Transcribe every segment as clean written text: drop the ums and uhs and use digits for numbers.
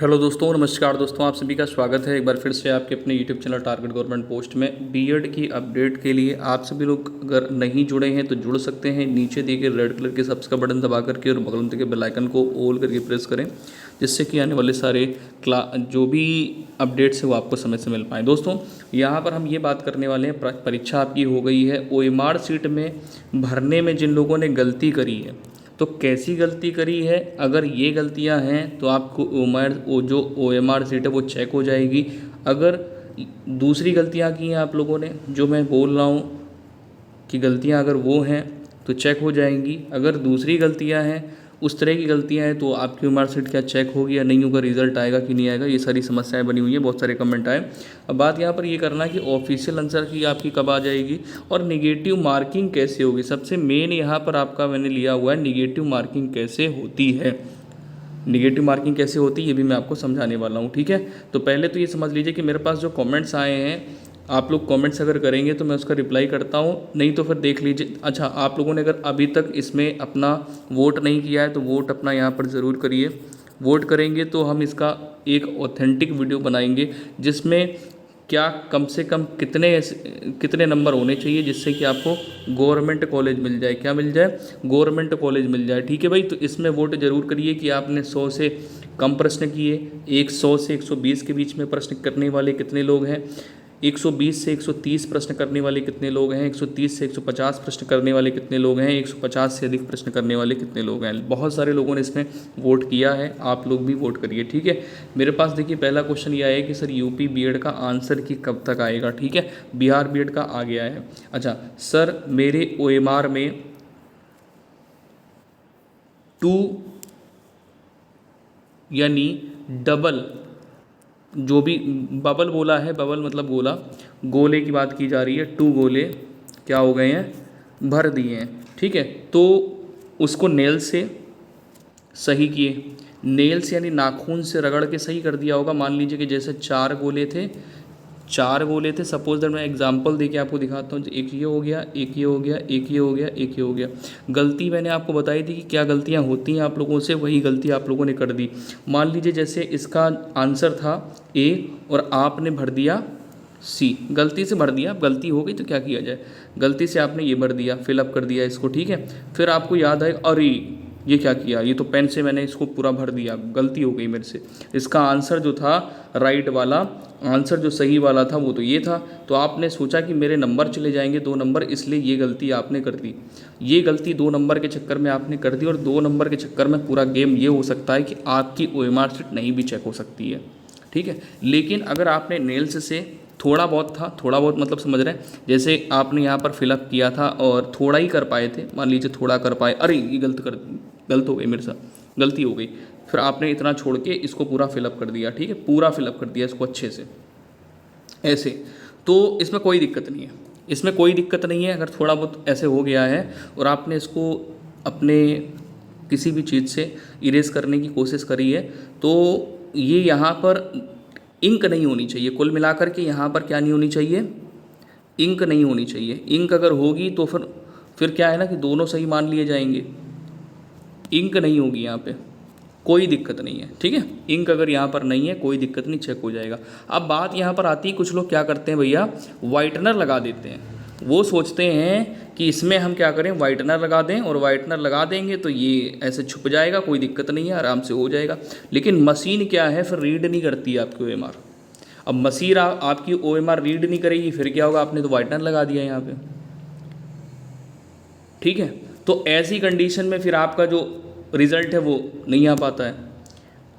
Hello दोस्तों, नमस्कार दोस्तों, आप सभी का स्वागत है एक बार फिर से आपके अपने YouTube channel target government post में। बीएड की अपडेट के लिए आप सभी लोग अगर नहीं जुड़े हैं तो जुड़ सकते हैं। नीचे दिए गए रेड कलर के सब्सक्राइब बटन दबा करके और बगल में दिए बेल आइकन को ऑल करके प्रेस करें, जिससे कि आने वाले सारे जो भी अपडेट्स है वो आपको समय से मिल पाएँ। दोस्तों, यहाँ पर हम ये बात करने वाले हैं, परीक्षा आपकी हो गई है, ओएमआर सीट में भरने में जिन लोगों ने गलती करी है तो कैसी गलती करी है। अगर ये गलतियां हैं तो आपको जो ओएमआर सीट है वो चेक हो जाएगी। अगर दूसरी गलतियां की हैं आप लोगों ने, जो मैं बोल रहा हूँ कि गलतियां अगर वो हैं तो चेक हो जाएंगी। अगर दूसरी गलतियां हैं, उस तरह की गलतियां हैं, तो आपकी ओएमआर सीट क्या चेक होगी या नहीं होगा, रिजल्ट आएगा कि नहीं आएगा, ये सारी समस्याएं बनी हुई है। बहुत सारे कमेंट आए। अब बात यहाँ पर ये करना कि ऑफिशियल आंसर की आपकी कब आ जाएगी और निगेटिव मार्किंग कैसे होगी। सबसे मेन यहाँ पर आपका मैंने लिया हुआ है निगेटिव मार्किंग कैसे होती है। निगेटिव मार्किंग कैसे होती है ये भी मैं आपको समझाने वाला हूँ, ठीक है। तो पहले तो ये समझ लीजिए कि मेरे पास जो कमेंट्स आए हैं, आप लोग कमेंट्स अगर करेंगे तो मैं उसका रिप्लाई करता हूँ, नहीं तो फिर देख लीजिए। अच्छा, आप लोगों ने अगर अभी तक इसमें अपना वोट नहीं किया है तो वोट अपना यहाँ पर ज़रूर करिए। वोट करेंगे तो हम इसका एक ऑथेंटिक वीडियो बनाएंगे जिसमें क्या कम से कम कितने नंबर होने चाहिए जिससे कि आपको गवर्नमेंट कॉलेज मिल जाए। क्या मिल जाए? गवर्नमेंट कॉलेज मिल जाए, ठीक है भाई। तो इसमें वोट जरूर करिए कि आपने 100 से कम प्रश्न किए, 100 से 120 के बीच में प्रश्न करने वाले कितने लोग हैं, 120 से 130 प्रश्न करने वाले कितने लोग हैं, 130 से 150 प्रश्न करने वाले कितने लोग हैं, 150 से अधिक प्रश्न करने वाले कितने लोग हैं। बहुत सारे लोगों ने इसमें वोट किया है, आप लोग भी वोट करिए, ठीक है। मेरे पास देखिए पहला क्वेश्चन ये आया है कि सर यूपी बीएड का आंसर की कब तक आएगा, ठीक है। बिहार बीएड का आ गया है। अच्छा सर, मेरे ओएमआर में 2 यानी डबल, जो भी बबल बोला है, बबल मतलब गोला, गोले की बात की जा रही है। 2 गोले क्या हो गए हैं? भर दिए हैं, ठीक है। तो उसको नेल से सही किए, नेल से यानी नाखून से रगड़ के सही कर दिया होगा। मान लीजिए कि जैसे 4 गोले थे, 4 गोले थे, सपोज दैट मैं एग्जांपल देके आपको दिखाता हूँ। एक ये हो गया, एक ये हो गया, एक ये हो गया, एक ये हो गया। गलती मैंने आपको बताई थी कि क्या गलतियाँ होती हैं आप लोगों से, वही गलती आप लोगों ने कर दी। मान लीजिए जैसे इसका आंसर था ए और आपने भर दिया सी, गलती से भर दिया। अब गलती हो गई तो क्या किया जाए, गलती से आपने ये भर दिया, फिलअप कर दिया इसको, ठीक है। फिर आपको याद आएगा अरे ये क्या किया, ये तो पेन से मैंने इसको पूरा भर दिया, गलती हो गई मेरे से। इसका आंसर जो था राइट वाला आंसर, जो सही वाला था वो तो ये था। तो आपने सोचा कि मेरे नंबर चले जाएंगे 2 नंबर, इसलिए ये गलती आपने कर दी। ये गलती 2 नंबर के चक्कर में आपने कर दी और 2 नंबर के चक्कर में पूरा गेम ये हो सकता है कि आपकी ओएमआर शीट नहीं भी चेक हो सकती है, ठीक है। लेकिन अगर आपने नेल्स से थोड़ा बहुत था, थोड़ा बहुत मतलब समझ रहे हैं, जैसे आपने यहाँ पर फिलअप किया था और थोड़ा ही कर पाए थे, मान लीजिए थोड़ा कर पाए, अरे ये गलत हो गई मेरे साथ, गलती हो गई, फिर आपने इतना छोड़ के इसको पूरा फिलअप कर दिया, ठीक है, पूरा फिलअप कर दिया इसको अच्छे से ऐसे। तो इसमें कोई दिक्कत नहीं है, इसमें कोई दिक्कत नहीं है। अगर थोड़ा बहुत ऐसे हो गया है और आपने इसको अपने किसी भी चीज़ से इरेज करने की कोशिश करी है, तो ये यहाँ पर इंक नहीं होनी चाहिए। कुल मिलाकर के यहाँ पर क्या नहीं होनी चाहिए, इंक नहीं होनी चाहिए। इंक अगर होगी तो फिर क्या है ना कि दोनों सही मान लिए जाएंगे। इंक नहीं होगी यहाँ पे, कोई दिक्कत नहीं है, ठीक है। इंक अगर यहाँ पर नहीं है कोई दिक्कत नहीं, चेक हो जाएगा। अब बात यहाँ पर आती है, कुछ लोग क्या करते हैं भैया, वाइटनर लगा देते हैं। वो सोचते हैं कि इसमें हम क्या करें, वाइटनर लगा दें, और वाइटनर लगा देंगे तो ये ऐसे छुप जाएगा, कोई दिक्कत नहीं है, आराम से हो जाएगा। लेकिन मशीन क्या है, फिर रीड नहीं करती है आपकी ओएमआर। अब मशीन आपकी ओएमआर रीड नहीं करेगी, फिर क्या होगा, आपने तो वाइटनर लगा दिया यहाँ पे, ठीक है। तो ऐसी कंडीशन में फिर आपका जो रिज़ल्ट है वो नहीं आ पाता है,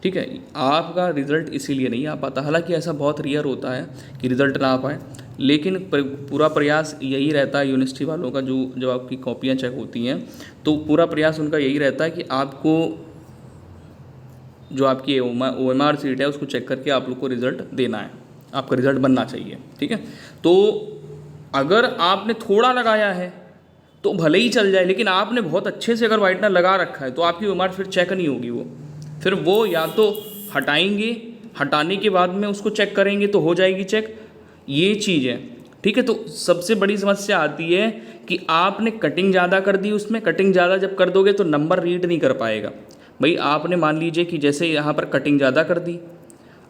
ठीक है। आपका रिज़ल्ट इसीलिए नहीं आ पाता। हालांकि ऐसा बहुत रेयर होता है कि रिज़ल्ट ना आ पाए, लेकिन पूरा प्रयास यही रहता है यूनिवर्सिटी वालों का, जो जब आपकी कॉपियाँ चेक होती हैं तो पूरा प्रयास उनका यही रहता है कि आपको जो आपकी ओएमआर सीट है उसको चेक करके आप लोग को रिज़ल्ट देना है, आपका रिज़ल्ट बनना चाहिए, ठीक है। तो अगर आपने थोड़ा लगाया है तो भले ही चल जाए, लेकिन आपने बहुत अच्छे से अगर वाइटनर लगा रखा है तो आपकी ओएमआर फिर चेक नहीं होगी। फिर वो या तो हटाएंगे, हटाने के बाद में उसको चेक करेंगे तो हो जाएगी चेक, ये चीज़ है, ठीक है। तो सबसे बड़ी समस्या आती है कि आपने कटिंग ज़्यादा कर दी, उसमें कटिंग ज़्यादा जब कर दोगे तो नंबर रीड नहीं कर पाएगा। भाई आपने मान लीजिए कि जैसे यहाँ पर कटिंग ज़्यादा कर दी,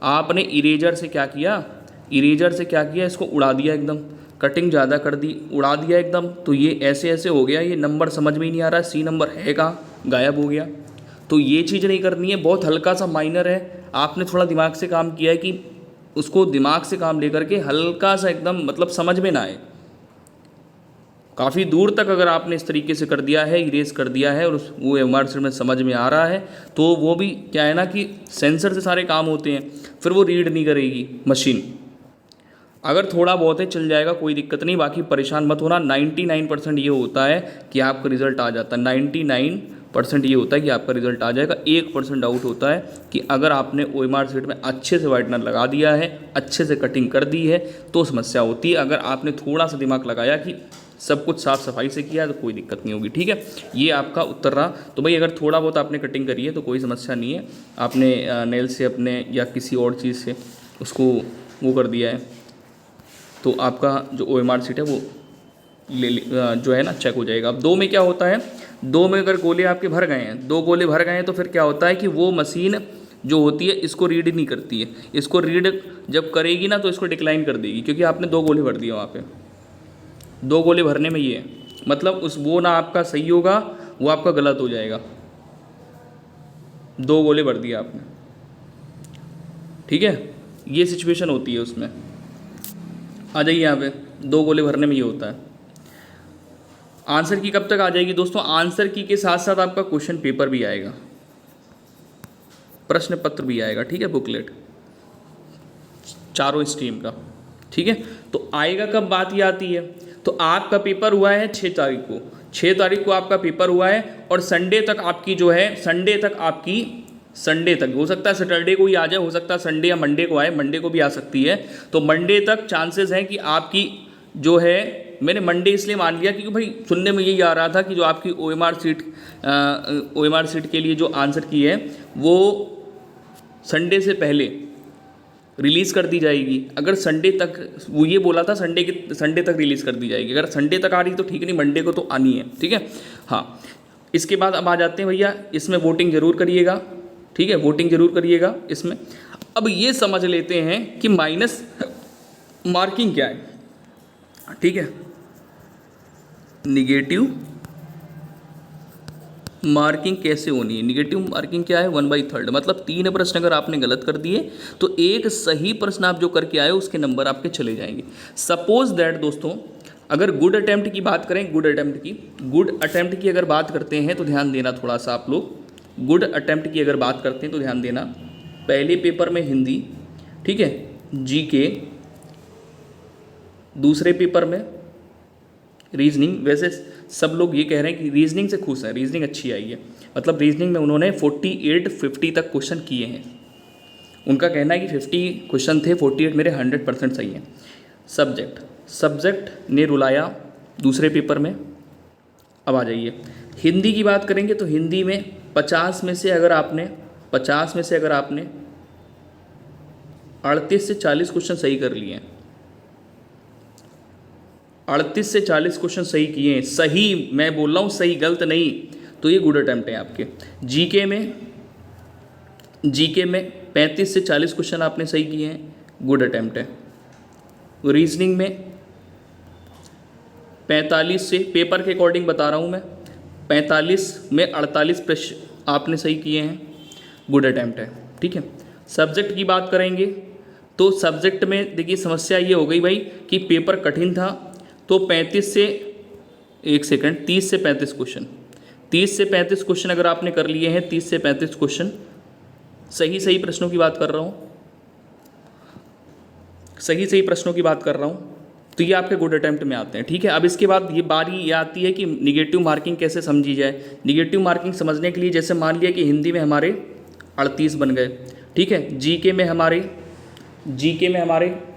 आपने इरेजर से क्या किया, इरेजर से क्या किया, इसको उड़ा दिया एकदम, कटिंग ज़्यादा कर दी, उड़ा दिया एकदम, तो ये ऐसे ऐसे हो गया, ये नंबर समझ में ही नहीं आ रहा है, सी नंबर है कहाँ, गायब हो गया। तो ये चीज़ नहीं करनी है, बहुत हल्का सा माइनर है, आपने थोड़ा दिमाग से काम किया है कि उसको दिमाग से काम लेकर के हल्का सा एकदम मतलब समझ में ना आए। काफ़ी दूर तक अगर आपने इस तरीके से कर दिया है, इरेज कर दिया है और वो एमआर सीट में समझ में आ रहा है, तो वो भी क्या है ना कि सेंसर से सारे काम होते हैं, फिर वो रीड नहीं करेगी मशीन। अगर थोड़ा बहुत है चल जाएगा, कोई दिक्कत नहीं, बाकी परेशान मत होना। 99% ये होता है कि आपका रिजल्ट आ जाता है, 99% ये होता है कि आपका रिजल्ट आ जाएगा। 1% डाउट होता है कि अगर आपने ओएमआर सीट में अच्छे से वाइटनर लगा दिया है, अच्छे से कटिंग कर दी है, तो समस्या होती है। अगर आपने थोड़ा सा दिमाग लगाया कि सब कुछ साफ़ सफाई से किया है, तो कोई दिक्कत नहीं होगी। ठीक है, ये आपका उत्तर रहा। तो भाई अगर थोड़ा बहुत आपने कटिंग करी है तो कोई समस्या नहीं है, आपने नेल से अपने या किसी और चीज़ से उसको वो कर दिया है, तो आपका जो ओएमआर सीट है वो जो है ना चेक हो जाएगा। अब 2 में क्या होता है, 2 में अगर गोले आपके भर गए हैं, 2 गोले भर गए हैं, तो फिर क्या होता है कि वो मशीन जो होती है इसको रीड नहीं करती है। इसको रीड जब करेगी ना तो इसको डिक्लाइन कर देगी, क्योंकि आपने 2 गोले भर दिए वहाँ पे। 2 गोले भरने में ये है मतलब उस वो ना आपका सही होगा, वो आपका गलत हो जाएगा। 2 गोले भर दिए आपने, ठीक है, ये सिचुएशन होती है उसमें। आ जाइए यहाँ पे, 2 गोले भरने में ये होता है। आंसर की कब तक आ जाएगी दोस्तों, आंसर की के साथ साथ आपका क्वेश्चन पेपर भी आएगा, प्रश्न पत्र भी आएगा, ठीक है, बुकलेट चारों स्ट्रीम का, ठीक है। तो आएगा कब, बात ये आती है, तो आपका पेपर हुआ है 6 तारीख को, 6 तारीख को आपका पेपर हुआ है, और संडे तक आपकी जो है, संडे तक हो सकता है सैटरडे को ही आ जाए, हो सकता है संडे या मंडे को आए, मंडे को भी आ सकती है। तो मंडे तक चांसेस हैं कि आपकी जो है, मैंने मंडे इसलिए मान लिया क्योंकि भाई सुनने में यही आ रहा था कि जो आपकी ओएमआर सीट के लिए जो आंसर की है वो संडे से पहले रिलीज़ कर दी जाएगी। अगर संडे तक, वो ये बोला था संडे तक रिलीज़ कर दी जाएगी। अगर संडे तक आ रही तो ठीक, नहीं मंडे को तो आनी है, ठीक है। हाँ, इसके बाद अब आ जाते हैं भैया, इसमें वोटिंग जरूर करिएगा, ठीक है, वोटिंग जरूर करिएगा इसमें। अब ये समझ लेते हैं कि माइनस मार्किंग क्या है, ठीक है। निगेटिव मार्किंग कैसे होनी है, निगेटिव मार्किंग क्या है, 1/3, मतलब 3 प्रश्न अगर आपने गलत कर दिए तो एक सही प्रश्न आप जो करके आए उसके नंबर आपके चले जाएंगे। सपोज दैट दोस्तों, अगर गुड अटेम्प्ट की बात करें, गुड अटेम्प्ट की अगर बात करते हैं तो ध्यान देना थोड़ा सा आप लोग, गुड अटेम्प्ट की अगर बात करते हैं तो ध्यान देना। पहले पेपर में हिंदी, ठीक है, जीके, दूसरे पेपर में रीजनिंग। वैसे सब लोग ये कह रहे हैं कि रीजनिंग से खुश हैं, रीजनिंग अच्छी आई है, मतलब रीजनिंग में उन्होंने 48-50 तक क्वेश्चन किए हैं। उनका कहना है कि 50 क्वेश्चन थे, 48 मेरे 100% सही हैं। सब्जेक्ट ने रुलाया दूसरे पेपर में। अब आ जाइए हिंदी की बात करेंगे तो हिंदी में 50 में से अगर आपने 38 से 40 क्वेश्चन सही कर लिए हैं, 38 से 40 क्वेश्चन सही किए हैं, सही मैं बोल रहा हूँ, सही, गलत नहीं, तो ये गुड अटेम्प्ट है आपके। जीके में 35 से 40 क्वेश्चन आपने सही किए हैं, गुड अटेम्प्ट है। रीजनिंग में 45 से, पेपर के अकॉर्डिंग बता रहा हूँ मैं, 45 में 48 प्रश्न आपने सही किए हैं, गुड अटेम्प्ट है, ठीक है। सब्जेक्ट की बात करेंगे तो सब्जेक्ट में देखिए समस्या ये हो गई भाई कि पेपर कठिन था, तो 30 से 35 क्वेश्चन, 30 से 35 क्वेश्चन अगर आपने कर लिए हैं, 30 से 35 क्वेश्चन सही प्रश्नों की बात कर रहा हूँ, सही प्रश्नों की बात कर रहा हूँ, तो ये आपके गुड अटेम्प्ट में आते हैं, ठीक है। अब इसके बाद ये बारी ये आती है कि निगेटिव मार्किंग कैसे समझी जाए। निगेटिव मार्किंग समझने के लिए जैसे मान लिया कि हिंदी में हमारे 38 बन गए, ठीक है, जीके में हमारे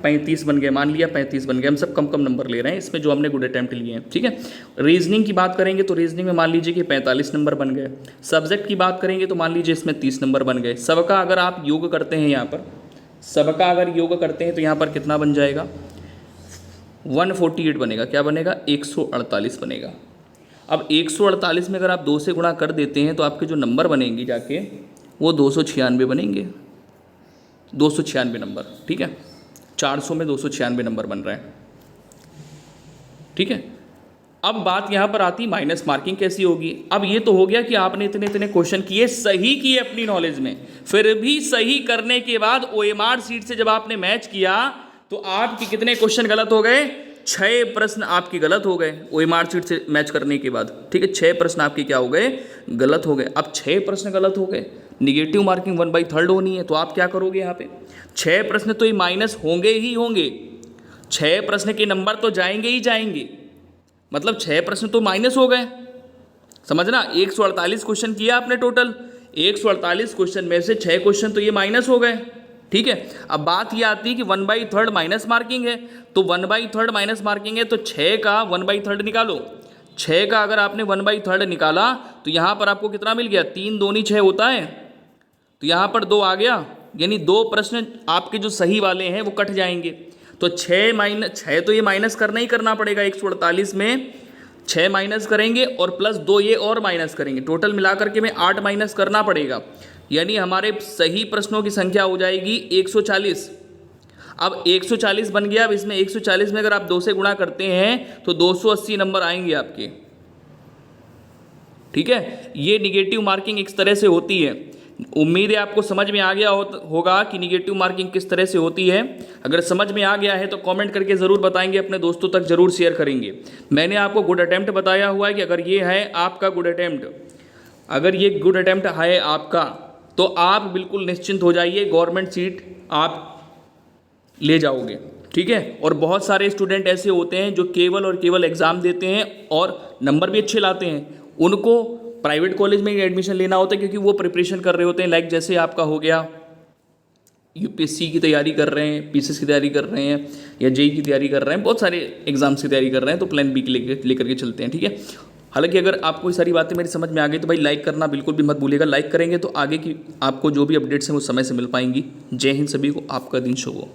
35 बन गए, मान लिया 35 बन गए, हम सब कम नंबर ले रहे हैं इसमें जो हमने गुड अटेम्प्ट लिए हैं, ठीक है। रीजनिंग की बात करेंगे तो रीजनिंग में मान लीजिए कि 45 नंबर बन गए। सब्जेक्ट की बात करेंगे तो मान लीजिए इसमें 30 नंबर बन गए। सबका अगर आप योग करते हैं यहाँ पर, सबका अगर योग करते हैं तो यहाँ पर कितना बन जाएगा, 148 बनेगा, क्या बनेगा, 148 बनेगा। अब 148 में अगर आप 2 से गुणा कर देते हैं तो आपके जो नंबर बनेंगे जाके वो 296 बनेंगे, 296 नंबर, ठीक है, 400 में 296 नंबर बन रहा है, ठीक है। अब बात यहाँ पर आती माइनस मार्किंग कैसी होगी। अब ये तो हो गया कि आपने इतने इतने क्वेश्चन किए, सही किए अपनी नॉलेज में, फिर भी सही करने के बाद OMR शीट से जब आपने मैच किया तो आपके कितने क्वेश्चन गलत हो गए, 6 प्रश्न आपके गलत हो गए OMR शीट से मैच करने के बाद, ठीक है, 6 प्रश्न आपके क्या हो गए, गलत हो गए। अब 6 प्रश्न गलत हो गए, निगेटिव मार्किंग 1/3 होनी है, तो आप क्या करोगे यहाँ पे, 6 प्रश्न तो ये माइनस होंगे ही होंगे, 6 प्रश्न के नंबर तो जाएंगे ही जाएंगे, मतलब 6 प्रश्न तो माइनस हो गए, समझना। 148 क्वेश्चन किया आपने टोटल, 148 क्वेश्चन में से 6 क्वेश्चन तो ये माइनस हो गए, ठीक है। अब बात ये आती है कि 1/3 माइनस मार्किंग है, तो 1/3 माइनस मार्किंग है तो 6 का 1/3 निकालो, 6 का अगर आपने 1/3 निकाला तो यहाँ पर आपको कितना मिल गया, 3 दूनी 6 होता है, तो यहाँ पर 2 आ गया, यानी 2 प्रश्न आपके जो सही वाले हैं वो कट जाएंगे। तो 6 तो ये माइनस करना ही करना पड़ेगा, 148 में 6 माइनस करेंगे और प्लस 2 ये और माइनस करेंगे, टोटल मिलाकर के में 8 माइनस करना पड़ेगा, यानी हमारे सही प्रश्नों की संख्या हो जाएगी 140। अब 140 बन गया, अब इसमें 140 में अगर आप 2 से गुणा करते हैं तो 280 नंबर आएंगे आपके, ठीक है। ये निगेटिव मार्किंग इस तरह से होती है। उम्मीद है आपको समझ में आ गया होगा कि निगेटिव मार्किंग किस तरह से होती है। अगर समझ में आ गया है तो कमेंट करके ज़रूर बताएंगे, अपने दोस्तों तक ज़रूर शेयर करेंगे। मैंने आपको गुड अटेम्प्ट बताया हुआ है कि अगर ये है आपका गुड अटेम्प्ट, अगर ये गुड अटेम्प्ट है आपका, तो आप बिल्कुल निश्चिंत हो जाइए, गवर्नमेंट सीट आप ले जाओगे, ठीक है। और बहुत सारे स्टूडेंट ऐसे होते हैं जो केवल और केवल एग्ज़ाम देते हैं और नंबर भी अच्छे लाते हैं, उनको प्राइवेट कॉलेज में ही एडमिशन लेना होता है, क्योंकि वो प्रिपरेशन कर रहे होते हैं, लाइक जैसे आपका हो गया UPSC की तैयारी कर रहे हैं, PCS की तैयारी कर रहे हैं, या JEE की तैयारी कर रहे हैं, बहुत सारे एग्जाम्स की तैयारी कर रहे हैं, तो प्लान B लेकर के चलते हैं, ठीक है। हालांकि अगर आपको ये सारी बातें मेरी समझ में आ गई तो भाई लाइक करना बिल्कुल भी मत भूलिएगा, लाइक करेंगे तो आगे की आपको जो भी अपडेट्स हैं वो समय से मिल पाएंगी। जय हिंद सभी को, आपका दिन शुभ हो।